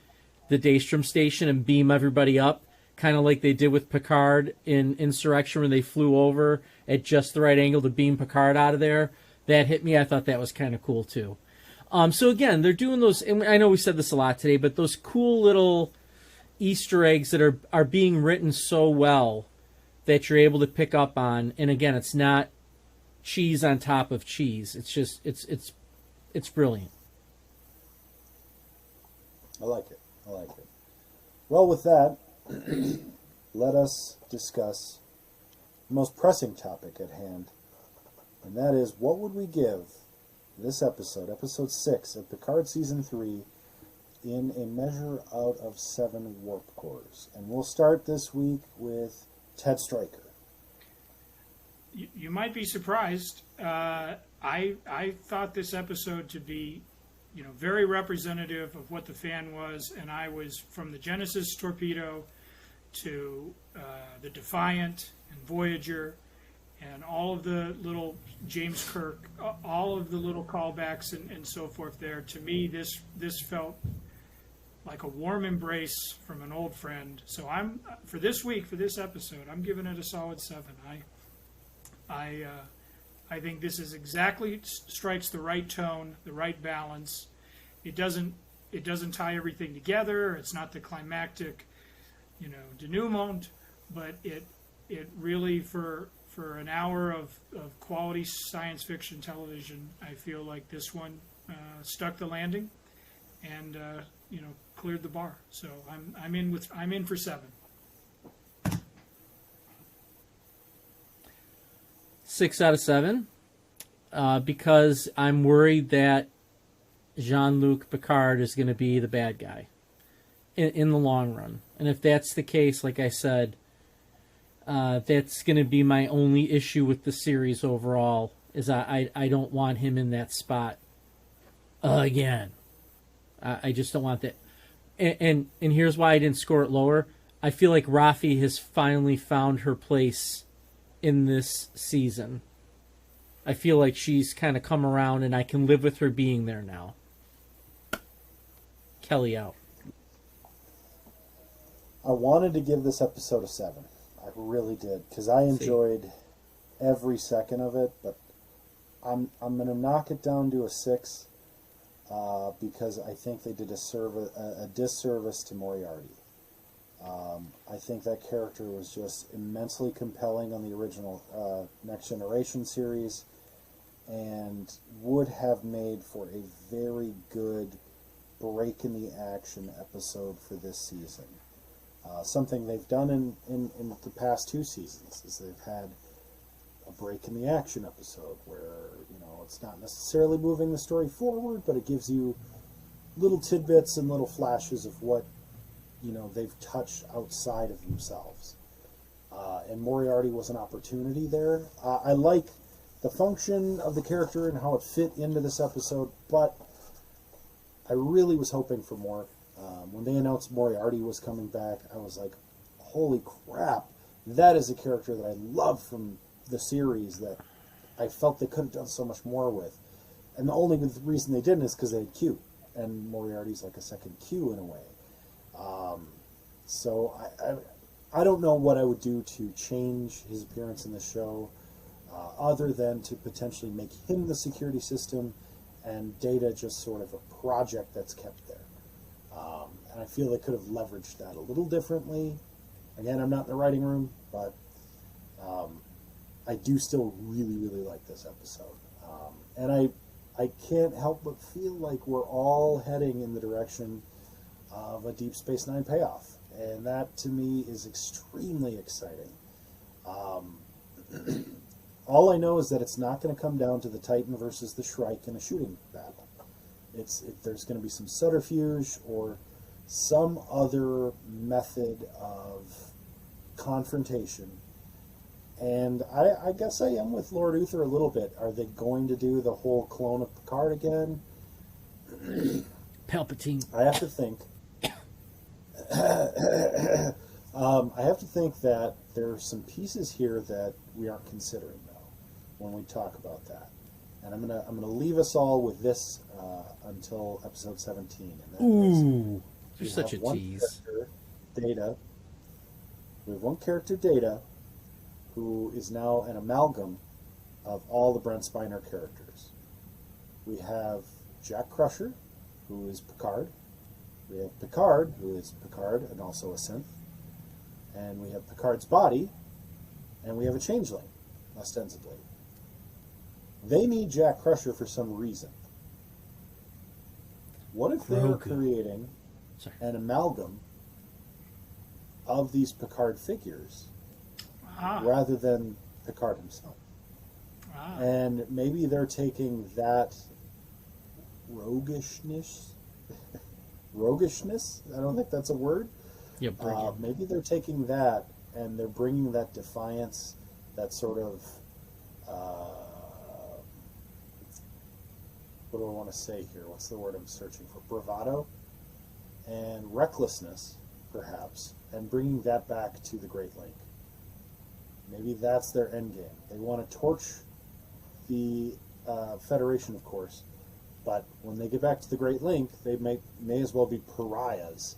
the Daystrom station, and beam everybody up, kind of like they did with Picard in Insurrection when they flew over at just the right angle to beam Picard out of there. That hit me. I thought that was kind of cool too. So again, they're doing those, and I know we said this a lot today, but those cool little Easter eggs that are being written so well that you're able to pick up on. And again, it's not cheese on top of cheese. It's just it's brilliant. I like it. Well, with that, let us discuss the most pressing topic at hand, and that is, what would we give this episode 6 of Picard Season 3, in a measure out of 7 warp cores? And we'll start this week with Ted Stryker. you might be surprised. I thought this episode to be, very representative of what the fan was, and I was from the Genesis torpedo to the Defiant and Voyager, and all of the little James Kirk, all of the little callbacks and so forth. There, to me, this felt like a warm embrace from an old friend. So I'm for this week, for this episode, I'm giving it a solid 7. I think this is exactly strikes the right tone, the right balance. It doesn't tie everything together. It's not the climactic, denouement, but it really for an hour of quality science fiction television, I feel like this one stuck the landing and cleared the bar. So I'm in for 7. 6 out of 7, because I'm worried that Jean-Luc Picard is going to be the bad guy in the long run. And if that's the case, like I said, that's going to be my only issue with the series overall, is I don't want him in that spot again. I just don't want that. And here's why I didn't score it lower. I feel like Rafi has finally found her place in this season. I feel like she's kind of come around, and I can live with her being there now. Kelly out. I wanted to give this episode a 7. I really did, because I enjoyed every second of it, but I'm going to knock it down to a 6 because I think they did a disservice to Moriarty. I think that character was just immensely compelling on the original Next Generation series and would have made for a very good break in the action episode for this season. Something they've done in the past 2 seasons is they've had a break in the action episode where, it's not necessarily moving the story forward, but it gives you little tidbits and little flashes of what they've touched outside of themselves. And Moriarty was an opportunity there. I like the function of the character and how it fit into this episode, but I really was hoping for more. When they announced Moriarty was coming back, I was like, holy crap, that is a character that I love from the series that I felt they could have done so much more with. And the only reason they didn't is because they had Q, and Moriarty's like a second Q in a way. So I don't know what I would do to change his appearance in the show, other than to potentially make him the security system and Data just sort of a project that's kept there. And I feel they could have leveraged that a little differently. Again, I'm not in the writing room, but I do still really, really like this episode. And I can't help but feel like we're all heading in the direction of a Deep Space Nine payoff. And that, to me, is extremely exciting. All I know is that it's not going to come down to the Titan versus the Shrike in a shooting battle. There's going to be some subterfuge or some other method of confrontation. And I guess I am with Lord Uther a little bit. Are they going to do the whole clone of Picard again? Palpatine. I have to think. I have to think that there are some pieces here that we aren't considering, though, when we talk about that. And I'm gonna leave us all with this until episode 17. And that Ooh, you're is, such a tease. Data. We have one character, Data, who is now an amalgam of all the Brent Spiner characters. We have Jack Crusher, who is Picard. We have Picard, who is Picard and also a synth. And we have Picard's body, and we have a changeling, ostensibly. They need Jack Crusher for some reason. What if they're creating an amalgam of these Picard figures rather than Picard himself? And maybe they're taking that roguishness, I don't think that's a word. Yeah, maybe they're taking that and they're bringing that defiance, that sort of what do I want to say here? What's the word I'm searching for? Bravado and recklessness, perhaps, and bringing that back to the Great Lake. Maybe that's their end game. They want to torch the Federation, of course, but when they get back to the Great Lake, they may as well be pariahs.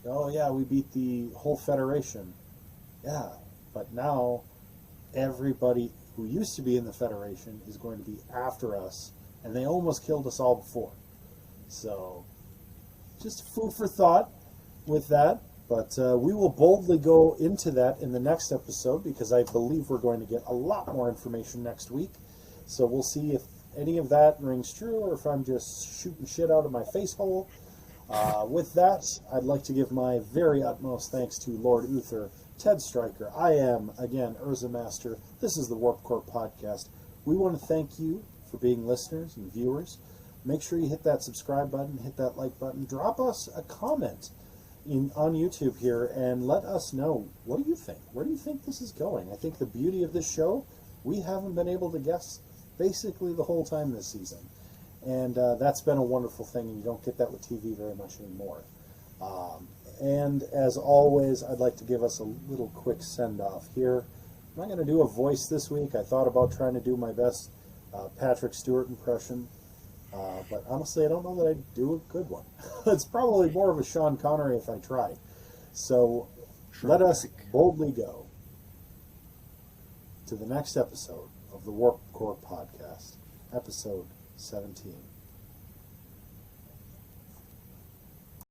Oh yeah, we beat the whole Federation. Yeah, but now everybody who used to be in the Federation is going to be after us, and they almost killed us all before. So, just food for thought with that. But we will boldly go into that in the next episode, because I believe we're going to get a lot more information next week. So we'll see if any of that rings true, or if I'm just shooting shit out of my face hole. With that, I'd like to give my very utmost thanks to Lord Uther, Ted Stryker. I am, again, Urza Master. This is the Warp Core Podcast. We want to thank you for being listeners and viewers. Make sure you hit that subscribe button, hit that like button. Drop us a comment on YouTube here and let us know, what do you think? Where do you think this is going? I think the beauty of this show, we haven't been able to guess basically the whole time this season. And that's been a wonderful thing, and you don't get that with TV very much anymore. And as always, I'd like to give us a little quick send-off here. I'm not going to do a voice this week. I thought about trying to do my best Patrick Stewart impression, but honestly, I don't know that I'd do a good one. It's probably more of a Sean Connery if I tried. So let us boldly go to the next episode of the Warp Core Podcast, episode 17.